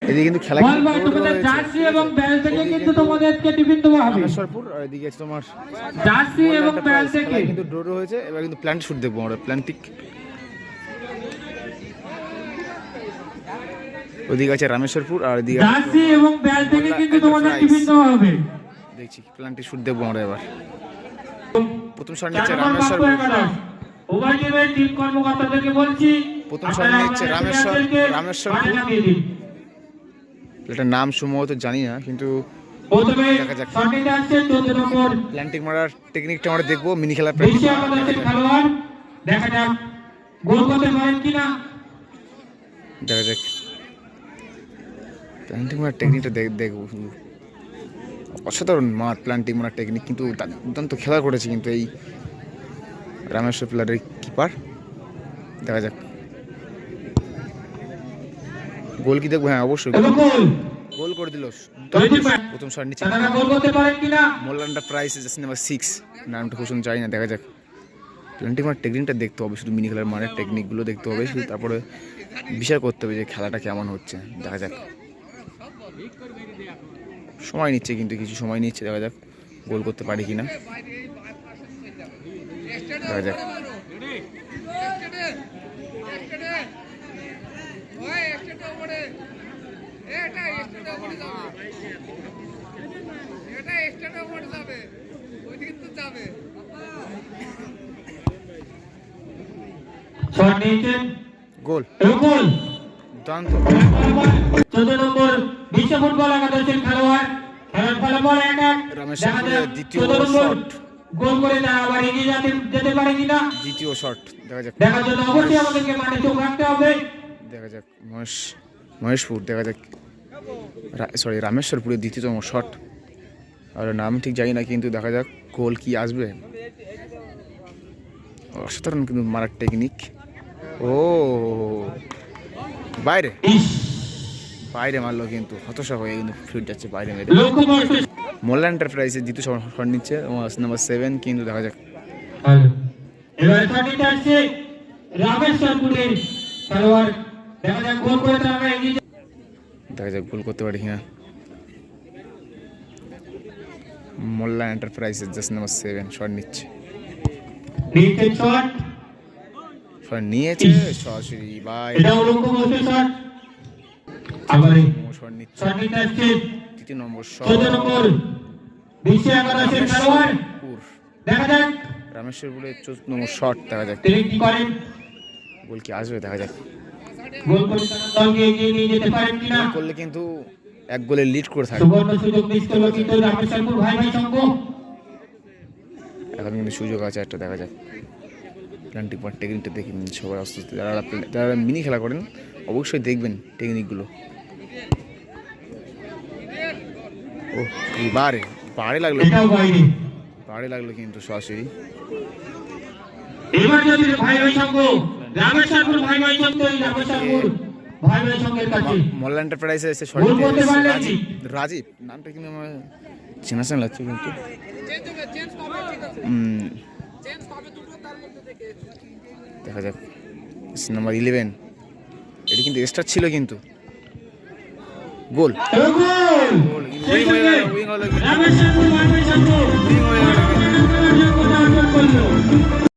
এদিকে কিন্তু খেলা জার্সি এবং ব্যাল থেকে কিন্তু তোমাদেরকে টিফিন দেওয়া হবে। রামেশ্বরপুর আর এদিকে আছে তোমার জার্সি এবং ব্যাল থেকে কিন্তু ড্র হয়েছে। এবার কিন্তু প্ল্যান্ট শুট দেখবো আমরা, প্ল্যান্টিক। ওদিকে আছে রামেশ্বরপুর আর এদিকে জার্সি এবং ব্যাল থেকে কিন্তু তোমাদের টিফিন দেওয়া হবে। দেখছি প্ল্যান্টিক শুট দেখবো আমরা এবার। প্রথম শট নিচ্ছে রামেশ্বরপুর। উভয় টিমের টিম কর্মকর্তাদেরকে বলছি প্রথম শট নিচ্ছে রামেশ্বরপুর। এটার নাম সম্ভবত জানি না, কিন্তু প্রথমে শটে আসছে 14 নম্বর প্ল্যান্টিং মারার টেকনিকটা আমরা দেখবো, মিনি খেলা বেশি আমাদের খেলোয়াড়। দেখা যাক গোল করতে পারেন কিনা। দেখা যাক প্ল্যান্টিং মারার টেকনিকটা দেখবো। অসাধারণ মার প্ল্যান্টিং মারার টেকনিক, কিন্তু দুর্দান্ত খেলা করেছে কিন্তু এই রামেশ্বর প্লেয়ারের কিপার। দেখা যাক গোল কি দেখবো? হ্যাঁ অবশ্যই গোল করে দিল। প্রথম শট নিচে মোল্লান্ডা প্রাইস নাম্বার 6, নামটা খুব জানি না। দেখা যাক প্ল্যান্টিং মারার টেকনিকটা দেখতে হবে, শুধু মিনি খেলার মারের টেকনিকগুলো দেখতে হবে শুধু, তারপরে বিচার করতে হবে যে খেলাটা কেমন হচ্ছে। দেখা যাক সময় নিচ্ছে, কিন্তু কিছু সময় নিচ্ছে। দেখা যাক গোল করতে পারি কিনা। দেখা যাক গোল দুর্দান্ত। 14 নম্বর বিশ্ব ফুটবল একাদশের খেলোয়াড়, খেলার ফলাফল 1-1। রামেশ্বরপুরের দ্বিতীয় শট, গোল করে তারা আবার এগিয়ে যেতে পারে কিনা। দ্বিতীয় শট দেখা যাক। দেখার জন্য অবশ্যই আমাদেরকে মাঠে চোখ রাখতে হবে। দেখা যাক মহেশপুর, দেখা যাক সরি রামেশ্বরপুরের দ্বিতীয়তম শট, আর নাম ঠিক জানি না, কিন্তু দেখা যাক গোল কি আসবে। অসাধারণ কিন্তু মারার টেকনিক। ও বাইরে বাইরে মারলো, কিন্তু হতাশা হয়ে কিন্তু ফিট যাচ্ছে বাইরে মেরে। মোল্লা এন্টারপ্রাইজের দ্বিতীয় শট নিচ্ছে নাম্বার 7, কিন্তু দেখা যাক এবারে শটটা আসছে রামেশ্বরপুরের খেলোয়াড়। দেখা যাক গোল করে তারা এগিয়ে যায়। দেখা যাক গোল করতে পারি কিনা। মোল্লা এন্টারপ্রাইজের জাস্ট নাম্বার 7 শট নিচ্ছে, শট নিয়েছে সরাসরি ভাই। এটা উলঙ্গ বসে শট। আবারই শট নিচ্ছে শটটা আসছে তৃতীয় নম্বর শট। 14 নম্বর বিশ্ব একাদশের খেলোয়াড়। দেখা যাক রামেশ্বরপুরের 14 নম্বর শট। দেখা যাক তিনি কি করেন, গোল কি আসবে। দেখা যাক গোল করে তারা দলকে এগিয়ে নিয়ে যেতে পারেন কিনা। করলে কিন্তু এক গোলে লিড করে থাকে। সুবর্ণ সুযোগ মিস করলো কিন্তু রামেশ্বরপুর ভাই সংঘ। এখন কিন্তু সুযোগ আছে একটা। দেখা যাক প্ল্যান্টিং মারার টেকনিকটা দেখি সবাই আস্তে আস্তে। যারা মিনি খেলা করেন অবশ্যই দেখবেন টেকনিকগুলো। ও বারে বারে লাগলো, বারে লাগলো কিন্তু সরাসরি। এবার যদি ভাই সংঘ রামেশ্বরপুর ভাই সংঘ, রামেশ্বরপুর ভাই সংঘের কাছে মোল্লা এন্টারপ্রাইজে এসে রাজীব নামটা কিন্তু আমার চেনা চেনা লাগছে, কিন্তু দেখা যাক নাম্বার 11, এটা কিন্তু এক্সট্রা ছিল, কিন্তু গোল গোল।